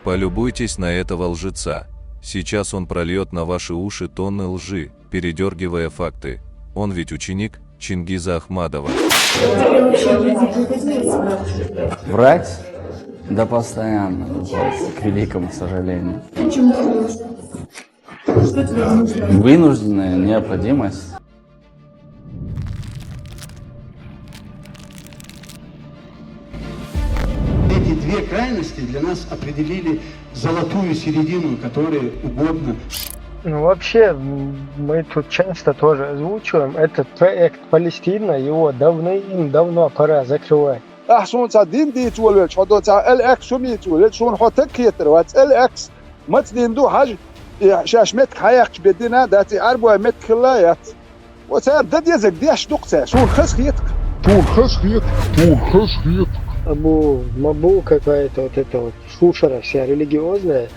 Полюбуйтесь на этого лжеца. Сейчас он прольет на ваши уши тонны лжи, передергивая факты. Он ведь ученик Чингиза Ахмадова. Врать? Да постоянно, к великому сожалению. Вынужденная необходимость. Эти две крайности для нас определили золотую середину, которая угодно. Ну, вообще, мы тут часто тоже озвучиваем этот проект Палестина, его давным-давно пора закрывать. أحسن صدين دي تولد حدو تاع الإكس ومي تولد شون حتى كيتر وات الإكس ما تديندو حاج شاش مت حياك بدنا داتي أربعة مت كلايات وتاع دد يزك ديش دقتا شون خسخيتك Мабу какая-то вот эта вот шушера вся религиозная.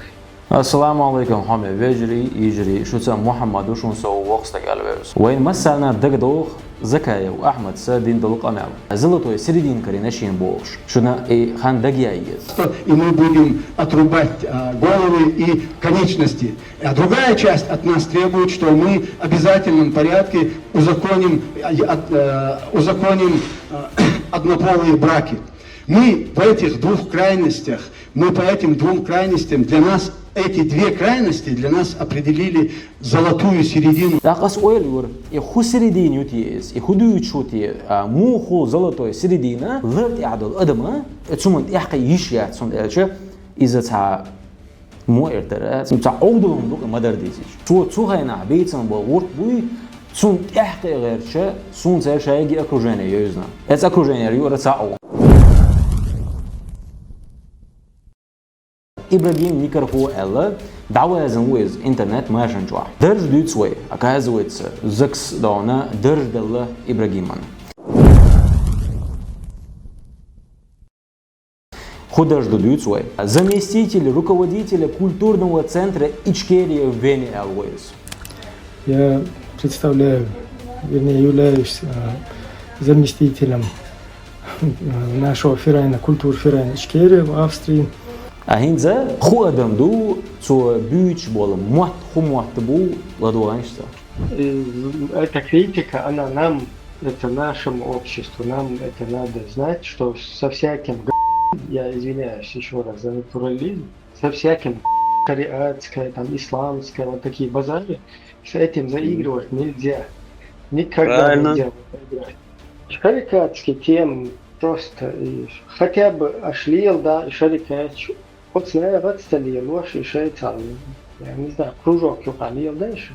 Assalamu alaikum hame vejri ijri شو محمد وشو نسوي وقتك على الفيروس وين مسالنا دقدوخ زكايا واحمد سادين دلق امام زلطوا سردين كريناشين بوش شنا اي خان دقيايز И мы будем отрубать головы и конечности. А другая часть от нас требует, что мы в обязательном порядке узаконим однополые браки. Мы по этих двух крайностях, для нас эти две крайности для нас определили золотую середину. داقس اويلور اي خو سردين يوتيز اي خدو يتشوتي مو خو زلطوا سردينا ضرت اعدل ادما تسمون يحقي يشيات سون الچه اذا تاع مو ارترات تاع عودهم دوك مدار ديزيش تو هنا بيتن بو ورت بوي سون يحقي غيرچه سون زي شايغي окружение يوزنا это окружение يورا تاع Ибрагим Никарху Элла дауазен уиз интернет мэшенчуа. Держ дюцвей, оказывается, закс дона держ делла Ибрагиман. Худаж дюцвей, заместитель руководителя культурного центра Ичкерия в Вене Элвейс. Я являюсь заместителем нашего ферайна, культурферайна Ичкерия в Австрии. Ахинза хуадам ду цо бюч болом мот хумуатбу ладуаншта. Эта критика, она нам, это нашему обществу, нам это надо знать, что со всяким я извиняюсь еще раз за натурализм, со всяким шариатское, там, исламское, вот такие базары, с этим заигрывать нельзя. Никогда нельзя играть. Шарикатские темы просто, хотя бы ашлил, да, и шарикат. Вот знаю, вот стали лоши, шайцан, я не знаю, кружок юхалил дальше.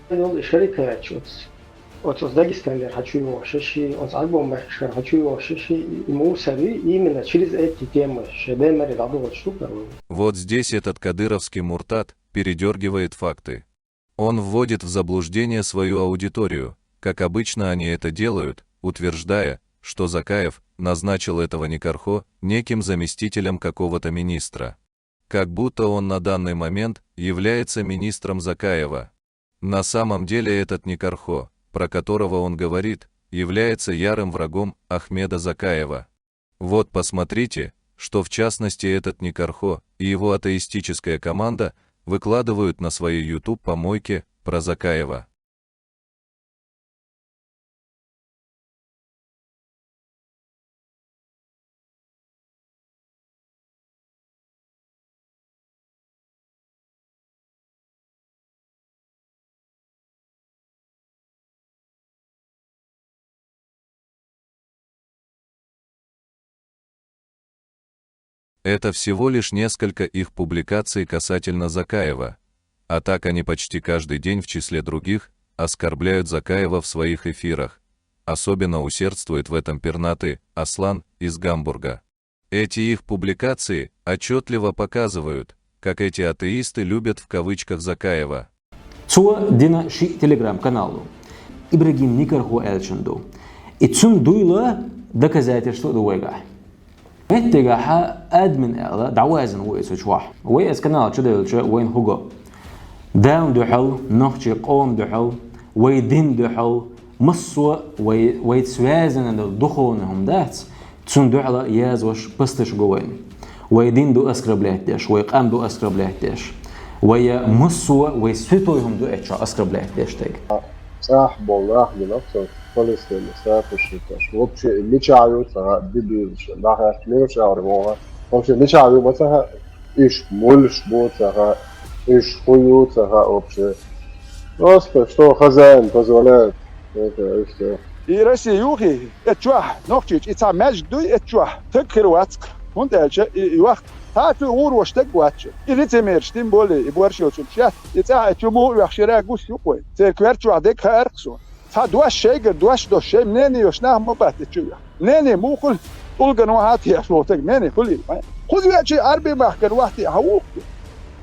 И шарикат, вот с Дагестана хочу его шиши, от альбома хочу его шиши, и мусоры именно через эти темы, шедемеры, радовать штука. Вот здесь этот кадыровский муртат передергивает факты. Он вводит в заблуждение свою аудиторию, как обычно они это делают, утверждая, что Закаев назначил этого Никархо неким заместителем какого-то министра. Как будто он на данный момент является министром Закаева. На самом деле этот Никархо, про которого он говорит, является ярым врагом Ахмеда Закаева. Вот посмотрите, что в частности этот Никархо и его атеистическая команда выкладывают на своей YouTube-помойке про Закаева. Это всего лишь несколько их публикаций касательно Закаева, а так они почти каждый день в числе других оскорбляют Закаева в своих эфирах. Особенно усердствует в этом пернатый Аслан из Гамбурга. Эти их публикации отчетливо показывают, как эти атеисты любят в кавычках Закаева. Цуа дина ши телеграм-каналу. Ибрагим Никарху Элченду. И цун дуйла доказательство дуэга. اتجاه ادمن الا دعوازن ويس شواح ويس كانال شدل وين هوغو داون دحل نخشي قوم دحل ويدين دحل مصو ويتسوازن الدخولهم دات تسون دحل ياز وش بستش جوين ويدين دو أسكر بلاهتش ويقام دو أسكر بلاهتش ويمسوا ويسفتوهم دو أشياء أسكر بلاهتش تيج صح بالله بنفسه فلسطين مسافر شيء وبشي اللي شعيو صار بدي ده مين شعر موها وبشي اللي شعيو مثلا إيش مولش بوت صار إيش خيوط صار وبشي أصلا شو خزان فزولات هيك إيش إيرسي يوغي اتجوح نوكتيج إتا مجدوي اتجوح تكر واتك هند ألشا يوقت هاتو أور واشتق واتش إلي تميرشتين بولي يبورشيو تمشات إتا اتجمو يخشرا قوس يقوي تكويرتو عديك هارقسون تا دواش شيغر دواش دو شي منيني يوشناه مبات اتجوح منيني موكل طلقن وهاتي أشلوتك منيني كلي خذ واتشي أربي محكر وحتي هووك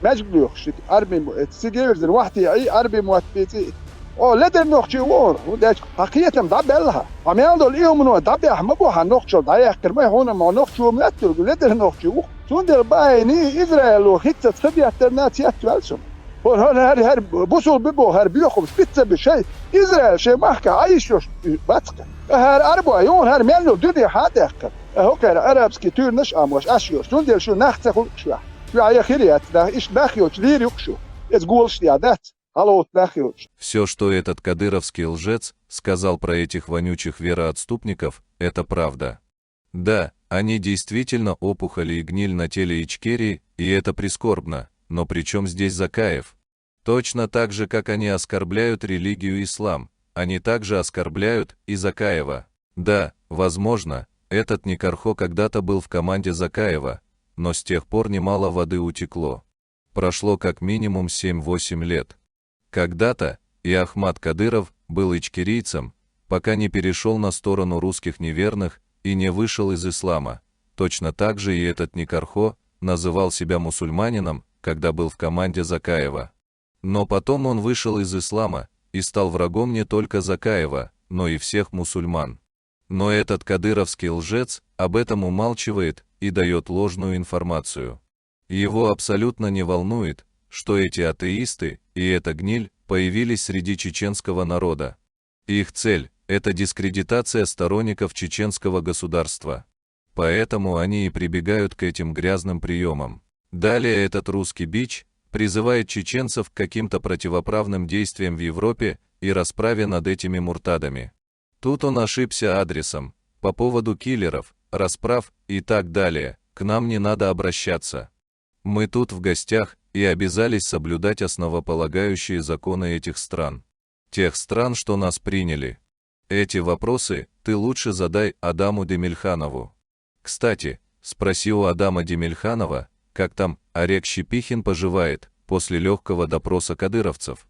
مجدو يخشك أربي تسيجيرزن وحتي أي أربي مواتبيتي لدر نوخشي وور وداش حقيقة مدبلها عم يعملوا اليوم انه دبي احمبوها نوخشو ضايق كرمه هون ما نوخشو ملتر لدر نوخشي سوندر بايني اسرائيل وخطة خبي الترنات يتوالسم هون هر بوصل ببو هر بيوخم سبيتزا بشيء اسرائيل شيء محكا عايشوش باتك هر اربع يوم هر ميلو دنيا حادق هوكا العربسكي تور نش اموش اشيو سوندر شو نخت خلق شو يا خيريات ده ايش باخيوش لير يخشو اتقولش يادات. Все, что этот кадыровский лжец сказал про этих вонючих вероотступников, это правда. Да, они действительно опухоли и гниль на теле Ичкерии, и это прискорбно, но при чем здесь Закаев? Точно так же, как они оскорбляют религию ислам, они также оскорбляют и Закаева. Да, возможно, этот Никархо когда-то был в команде Закаева, но с тех пор немало воды утекло. Прошло как минимум 7-8 лет. Когда-то и Ахмад Кадыров был ичкерийцем, пока не перешел на сторону русских неверных и не вышел из ислама. Точно так же и этот Никархо называл себя мусульманином, когда был в команде Закаева. Но потом он вышел из ислама и стал врагом не только Закаева, но и всех мусульман. Но этот кадыровский лжец об этом умалчивает и дает ложную информацию. Его абсолютно не волнует, что эти атеисты и эта гниль появились среди чеченского народа. Их цель – это дискредитация сторонников чеченского государства. Поэтому они и прибегают к этим грязным приемам. Далее этот русский бич призывает чеченцев к каким-то противоправным действиям в Европе и расправе над этими муртадами. Тут он ошибся адресом. По поводу киллеров, расправ и так далее, к нам не надо обращаться. Мы тут в гостях и обязались соблюдать основополагающие законы этих стран. Тех стран, что нас приняли. Эти вопросы ты лучше задай Адаму Демельханову. Кстати, спроси у Адама Демельханова, как там Орек Щепихин поживает после легкого допроса кадыровцев.